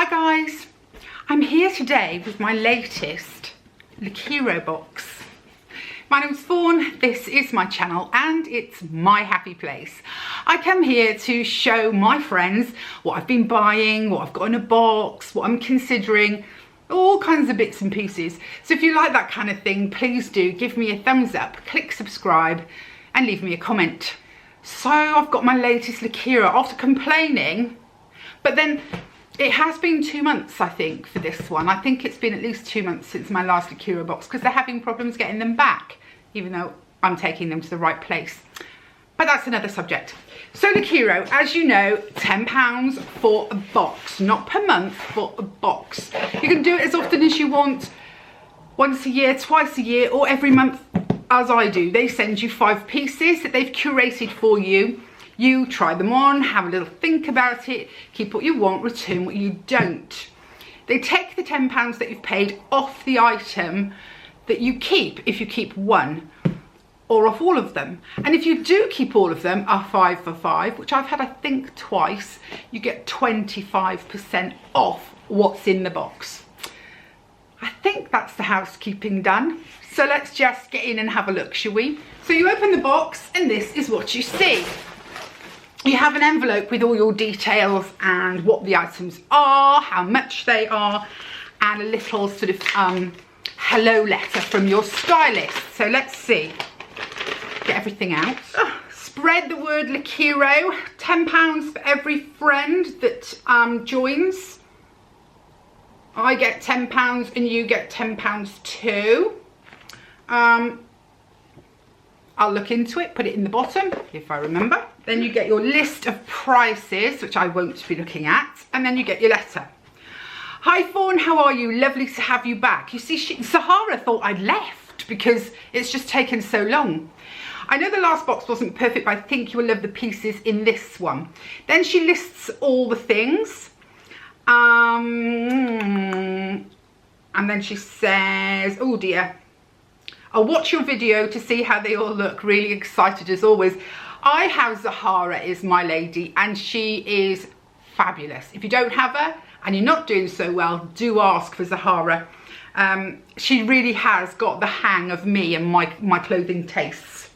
Hi guys, I'm here today with my latest Lookiero box. My name's Fawn, this is my channel and it's my happy place. I come here to show my friends what I've been buying, what I've got in a box, what I'm considering, all kinds of bits and pieces. So if you like that kind of thing, please do give me a thumbs up, click subscribe and leave me a comment. So I've got my latest Lookiero after complaining, but then it has been 2 months, I think, for this one. I think it's been at least 2 months since my last Lookiero box because they're having problems getting them back, even though I'm taking them to the right place. But that's another subject. So Lookiero, as you know, £10 for a box, not per month, for a box. You can do it as often as you want, once a year, twice a year, or every month, as I do. They send you 5 pieces that they've curated for you. You try them on, have a little think about it, keep what you want, return what you don't. They take the £10 that you've paid off the item that you keep, if you keep one, or off all of them. And if you do keep all of them, a 5 for 5, which I've had I think twice, you get 25% off what's in the box. I think that's the housekeeping done. So let's just get in and have a look, shall we? So you open the box and this is what you see. You have an envelope with all your details and what the items are, how much they are, and a little sort of hello letter from your stylist. So let's see. Get everything out. Spread the word Lookiero. £10 for every friend that joins. I get £10 and you get £10 too. I'll look into it, put it in the bottom if I remember. Then you get your list of prices, which I won't be looking at, and then you get your letter. Hi Fawn, how are you? Lovely to have you back. You see, Sahara thought I'd left because it's just taken so long. I know the last box wasn't perfect, but I think you will love the pieces in this one. Then she lists all the things. And then she says, oh dear, I'll watch your video to see how they all look. Really excited as always. I have Zahara is my lady and she is fabulous. If you don't have her and you're not doing so well, do ask for Zahara. She really has got the hang of me and my clothing tastes.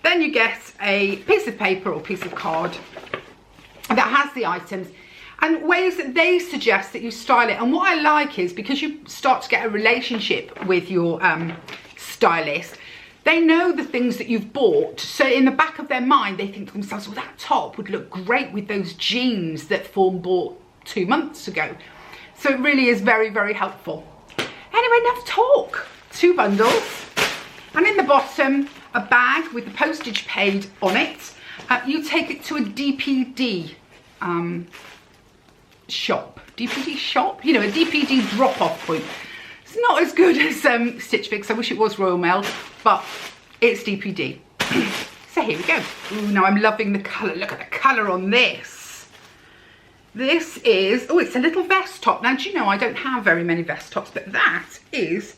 Then you get a piece of paper or piece of card that has the items and ways that they suggest that you style it. And what I like is because you start to get a relationship with your stylist, they know the things that you've bought, so in the back of their mind they think to themselves, well, that top would look great with those jeans that Fawn bought 2 months ago. So it really is very, very helpful. Anyway, enough talk. 2 bundles, and in the bottom a bag with the postage paid on it. You take it to a DPD shop, you know, a DPD drop-off point. It's not as good as Stitch Fix. I wish it was Royal Mail, but it's DPD. So here we go. Ooh, now I'm loving the colour. Look at the colour on this. This is, oh, it's a little vest top. Now, do you know, I don't have very many vest tops, but that is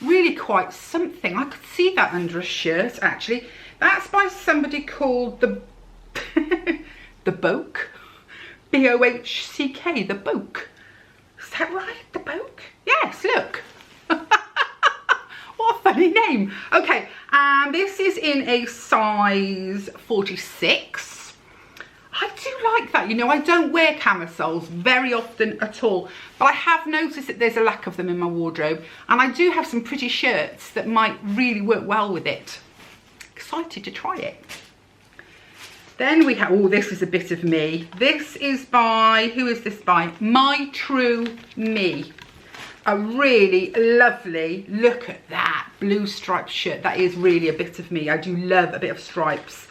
really quite something. I could see that under a shirt, actually. That's by somebody called the the Boke. B-O-H-C-K, the Boke. Is that right? The Boke? Yes, look. What a funny name. Okay, and this is in a size 46. I do like that. You know, I don't wear camisoles very often at all, but I have noticed that there's a lack of them in my wardrobe, and I do have some pretty shirts that might really work well with it. Excited to try it. Then we have, oh, this is a bit of me. This is by, who is this by? My True Me. A really lovely, look at that, blue striped shirt. That is really a bit of me. I do love a bit of stripes.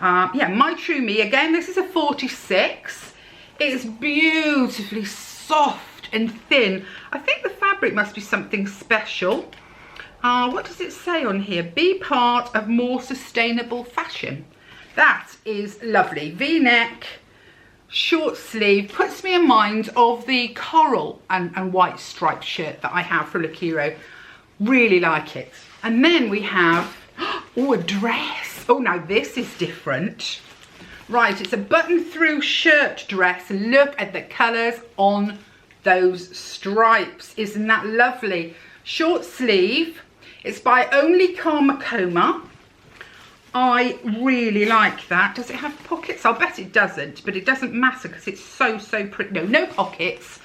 Yeah, My True Me. Again, this is a 46. It's beautifully soft and thin. I think the fabric must be something special. What does it say on here? Be part of more sustainable fashion. That is lovely. V-neck, short sleeve, puts me in mind of the coral and white striped shirt that I have for Lookiero. Really like it. And then we have, oh, a dress. Oh, now this is different. Right, it's a button-through shirt dress. Look at the colours on those stripes. Isn't that lovely? Short sleeve. It's by Only Karma. I really like that. Does it have pockets? I'll bet it doesn't, but it doesn't matter because it's so pretty. No pockets,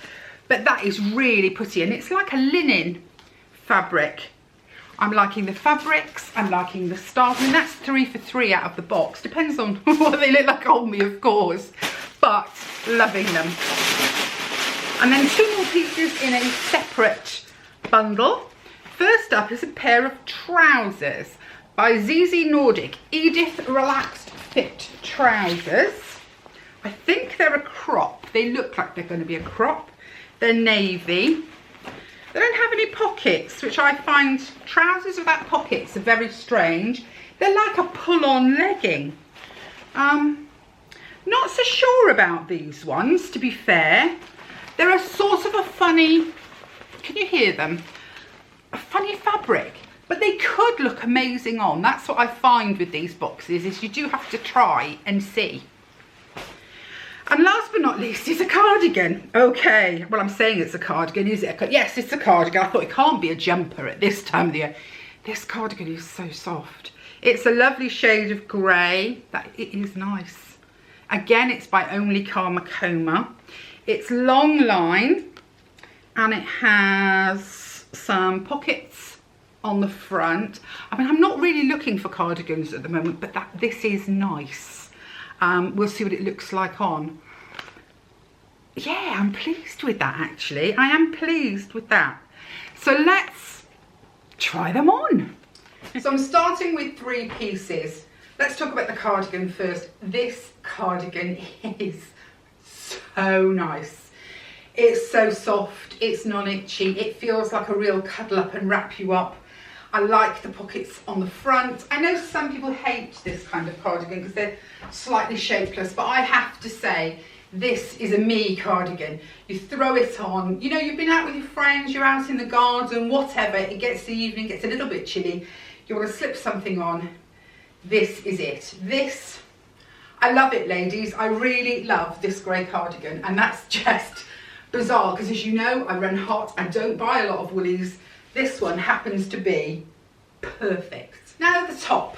but that is really pretty, and it's like a linen fabric. I'm liking the fabrics, I'm liking the style. I mean, that's 3 for 3 out of the box. Depends on what they look like on me, of course, but loving them. And then 2 more pieces in a separate bundle. First up is a pair of trousers by ZZ Nordic, Edith Relaxed Fit trousers. I think they're a crop. They look like they're going to be a crop. They're navy. They don't have any pockets, which I find trousers without pockets are very strange. They're like a pull-on legging. Not so sure about these ones, to be fair. They're a sort of a funny, can you hear them? A funny fabric, but they could look amazing on. That's what I find with these boxes, is you do have to try and see. And last but not least is a cardigan. Okay, well, I'm saying it's a cardigan, is it? Yes, it's a cardigan. I thought it can't be a jumper at this time of the year. This cardigan is so soft. It's a lovely shade of grey. It is nice. Again, it's by Only Karma. It's long line, and it has some pockets on the front. I mean, I'm not really looking for cardigans at the moment, but this is nice. We'll see what it looks like on. Yeah, I'm pleased with that, actually. I am pleased with that. So let's try them on. So I'm starting with 3 pieces. Let's talk about the cardigan first. This cardigan is so nice. It's so soft, it's non-itchy, it feels like a real cuddle up and wrap you up. I like the pockets on the front. I know some people hate this kind of cardigan because they're slightly shapeless, but I have to say, this is a me cardigan. You throw it on, you know, you've been out with your friends, you're out in the garden, whatever, it gets the evening, gets a little bit chilly, you want to slip something on, this is it. This, I love it, ladies. I really love this grey cardigan, and that's just bizarre because, as you know, I run hot, I don't buy a lot of woolies. This one happens to be perfect. Now the top.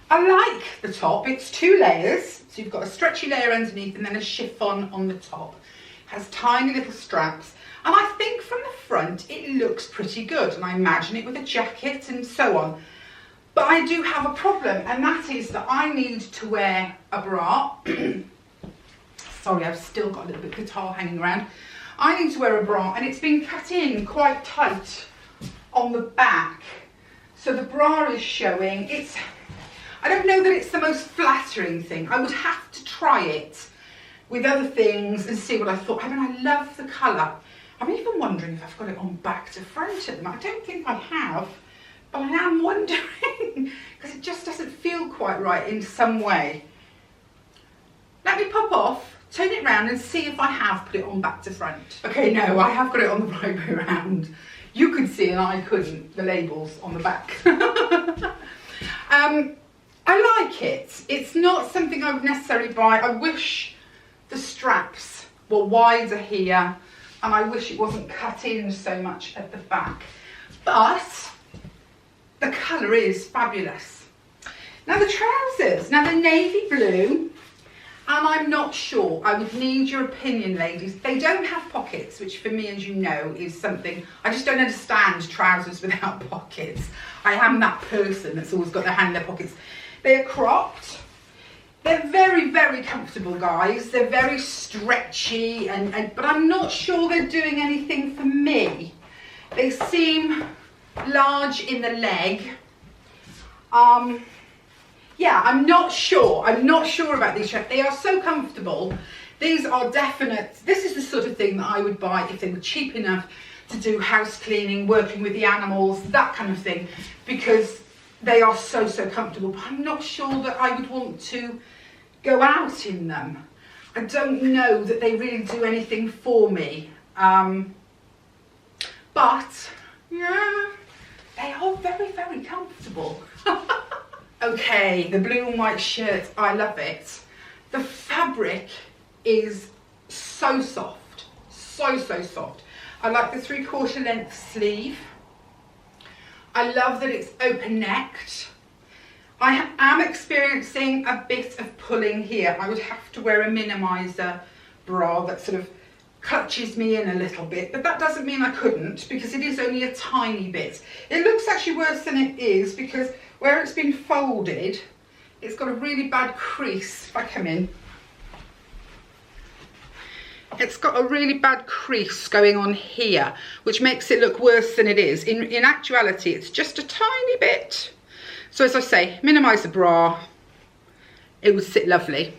I like the top. It's 2 layers. So you've got a stretchy layer underneath and then a chiffon on the top. It has tiny little straps. And I think from the front it looks pretty good. And I imagine it with a jacket and so on. But I do have a problem, and that is that I need to wear a bra. Sorry, I've still got a little bit of guitar hanging around. I need to wear a bra, and it's been cut in quite tight on the back. So the bra is showing. I don't know that it's the most flattering thing. I would have to try it with other things and see what I thought. I mean, I love the colour. I'm even wondering if I've got it on back to front at the moment. I don't think I have, but I am wondering because it just doesn't feel quite right in some way. Let me pop off, turn it round and see if I have put it on back to front. Okay, no, I have got it on the right way round. You could see and I couldn't, the labels on the back. I like it. It's not something I would necessarily buy. I wish the straps were wider here, and I wish it wasn't cut in so much at the back. But the colour is fabulous. Now the trousers, now they're navy blue, and I'm not sure. I would need your opinion, ladies. They don't have pockets, which for me, as you know, is something, I just don't understand trousers without pockets. I am that person that's always got their hand in their pockets. They're cropped. They're very, very comfortable, guys. They're very stretchy, but I'm not sure they're doing anything for me. They seem large in the leg. Yeah, I'm not sure. I'm not sure about these trousers. They are so comfortable. These are definite. This is the sort of thing that I would buy if they were cheap enough to do house cleaning, working with the animals, that kind of thing, because they are so, so comfortable. But I'm not sure that I would want to go out in them. I don't know that they really do anything for me. But, yeah, they are very, very comfortable. Okay, the blue and white shirt, I love it. The fabric is so soft, so soft. I like the 3/4 length sleeve. I love that it's open necked. I am experiencing a bit of pulling here. I would have to wear a minimizer bra that sort of clutches me in a little bit, but that doesn't mean I couldn't, because it is only a tiny bit. It looks actually worse than it is, because where it's been folded, it's got a really bad crease. If I come in, it's got a really bad crease going on here, which makes it look worse than it is. In actuality, it's just a tiny bit. So as I say, minimise the bra, it would sit lovely.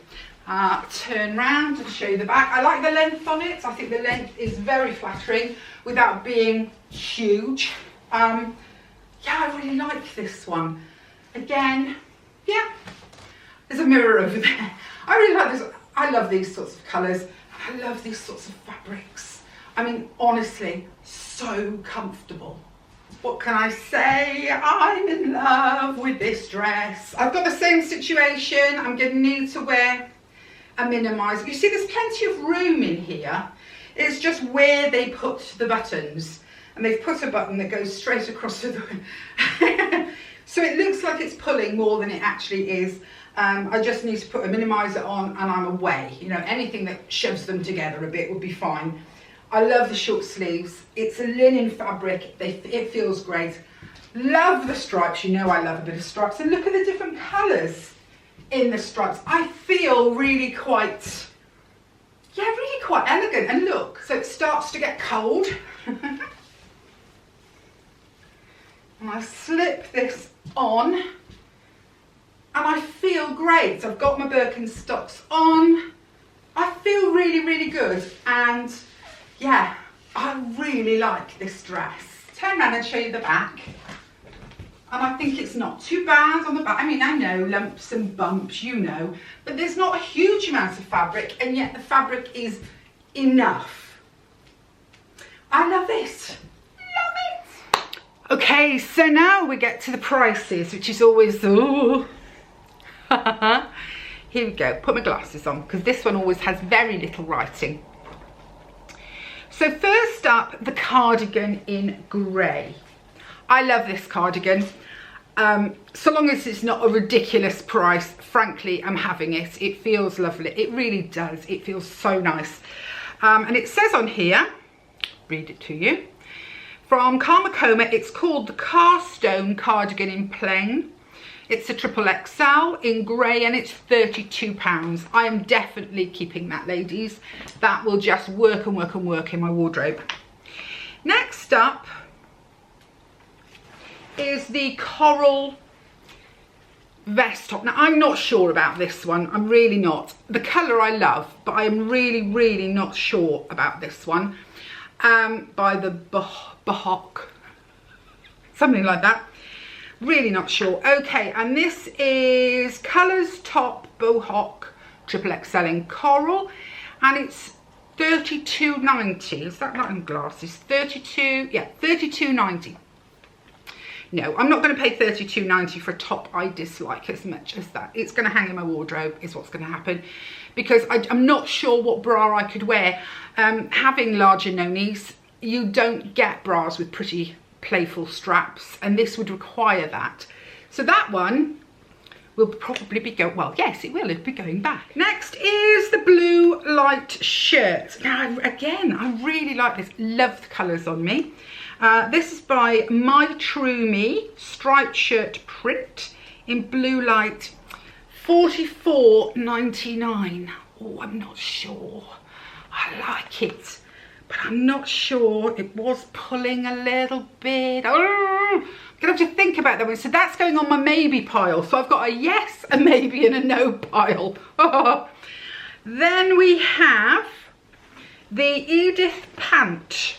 Turn round and show you the back. I like the length on it. I think the length is very flattering without being huge. Yeah, I really like this one. Again, yeah, there's a mirror over there. I really like this. I love these sorts of colours. I love these sorts of fabrics. I mean, honestly, so comfortable. What can I say? I'm in love with this dress. I've got the same situation. I'm going to need to wear a minimizer. You see, there's plenty of room in here. It's just where they put the buttons. And they've put a button that goes straight across the so it looks like it's pulling more than it actually is. I just need to put a minimizer on and I'm away. You know, anything that shoves them together a bit would be fine. I love the short sleeves. It's a linen fabric. It feels great. Love the stripes. You know I love a bit of stripes. And look at the different colours in the stripes. I feel really quite, yeah, really quite elegant. And look, so it starts to get cold. And I slip this on and I feel great. I've got my Birkenstocks on. I feel really, really good. And yeah, I really like this dress. Turn around and show you the back. And I think it's not too bad on the back. I mean, I know lumps and bumps, you know, but there's not a huge amount of fabric, and yet the fabric is enough. I love it. Love it. Okay, so now we get to the prices, which is always, oh. Here we go. Put my glasses on, because this one always has very little writing. So first up, the cardigan in grey. I love this cardigan. So long as it's not a ridiculous price, frankly, I'm having it. It feels lovely. It really does. It feels so nice. And it says on here, read it to you, from Karmakoma, it's called the Carstone Cardigan in Plain. It's a XXL in grey and it's £32. I am definitely keeping that, ladies. That will just work and work and work in my wardrobe. Next up is the coral vest top. Now, I'm not sure about this one. I'm really not. The colour I love, but I am really, really not sure about this one. By the Bahok, something like that. Really not sure. Okay, and this is Colours Top Bohawk XXL in coral, and it's £32.90. Is that not in glasses? 32, yeah, £32.90. No, I'm not going to pay £32.90 for a top I dislike as much as that. It's going to hang in my wardrobe is what's going to happen, because I'm not sure what bra I could wear. Having larger nonis, you don't get bras with pretty playful straps, and this would require that. So that one will probably be going, well, yes, it will. It'll be going back. Next is the blue light shirt. Now, again, I really like this. Love the colours on me. This is by My True Me, striped shirt print in blue light, £44.99. Oh, I'm not sure. I like it, but I'm not sure. It was pulling a little bit. Oh, I'm gonna have to think about that one. So that's going on my maybe pile. So I've got a yes, a maybe, and a no pile. Oh. Then we have the Edith pant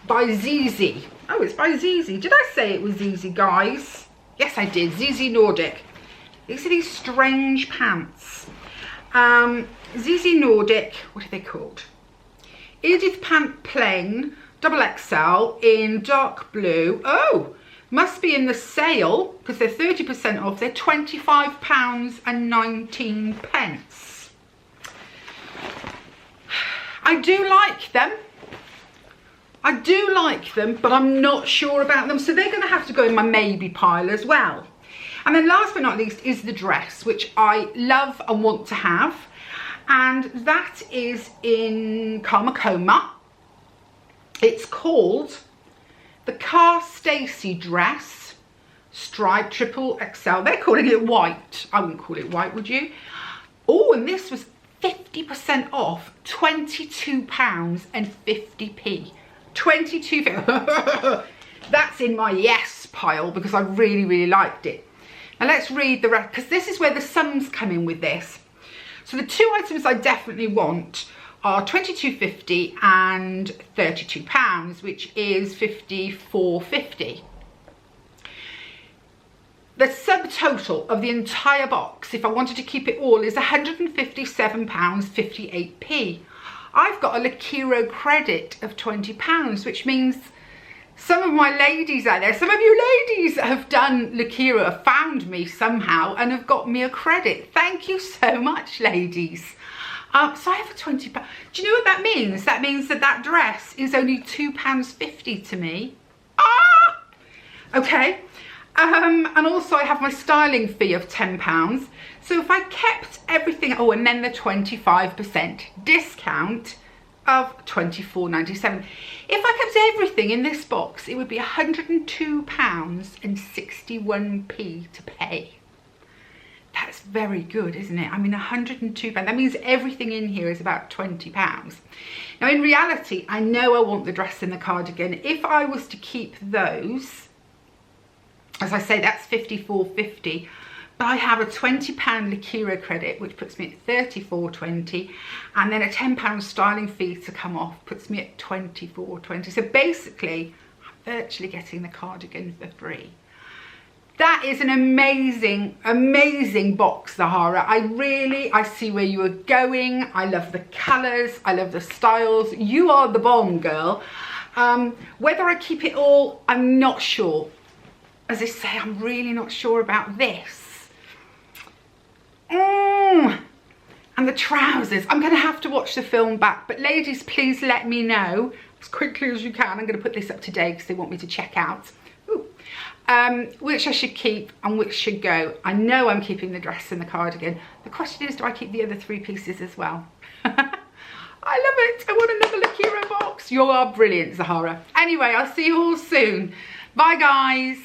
by ZZ. Oh, it's by ZZ. Did I say it was ZZ, guys? Yes, I did. ZZ Nordic. These are these strange pants. ZZ Nordic, what are they called? Edith pant plain, XXL in dark blue. Oh, must be in the sale because they're 30% off. They're £25.19. I do like them. I do like them, but I'm not sure about them. So they're going to have to go in my maybe pile as well. And then last but not least is the dress, which I love and want to have. And that is in Karma. It's called the Car Stacy dress, stripe triple XL. They're calling it white. I wouldn't call it white, would you? Oh, and this was 50% off, £22.50. 22. That's in my yes pile because I really, really liked it. Now let's read the rest, because this is where the sums come in with this. So the two items I definitely want are £22.50 and £32, which is £54.50. The subtotal of the entire box, if I wanted to keep it all, is £157.58. I've got a Lookiero credit of £20, which means some of my ladies out there, some of you ladies have done Lookiero, have found me somehow and have got me a credit. Thank you so much, ladies. So I have a £20. Do you know what that means? That means that that dress is only £2.50 to me. Ah! Okay. And also I have my styling fee of £10. So if I kept everything, oh, and then the 25% discount of £24.97. If I kept everything in this box, it would be £102.61 to pay. That's very good, isn't it? I mean, £102. That means everything in here is about £20. Now, in reality, I know I want the dress and the cardigan. If I was to keep those, as I say, that's £54.50. But I have a £20 Lookiero credit, which puts me at £34.20, and then a £10 styling fee to come off puts me at £24.20. So basically, I'm virtually getting the cardigan for free. That is an amazing, amazing box, Zahara. I see where you are going. I love the colours. I love the styles. You are the bomb, girl. Whether I keep it all, I'm not sure. As I say, I'm really not sure about this. And the trousers. I'm going to have to watch the film back. But ladies, please let me know as quickly as you can. I'm going to put this up today because they want me to check out. Which I should keep and which should go. I know I'm keeping the dress and the cardigan. The question is, do I keep the other 3 pieces as well? I love it. I want another Lookiero box. You are brilliant, Zahara. Anyway, I'll see you all soon. Bye, guys.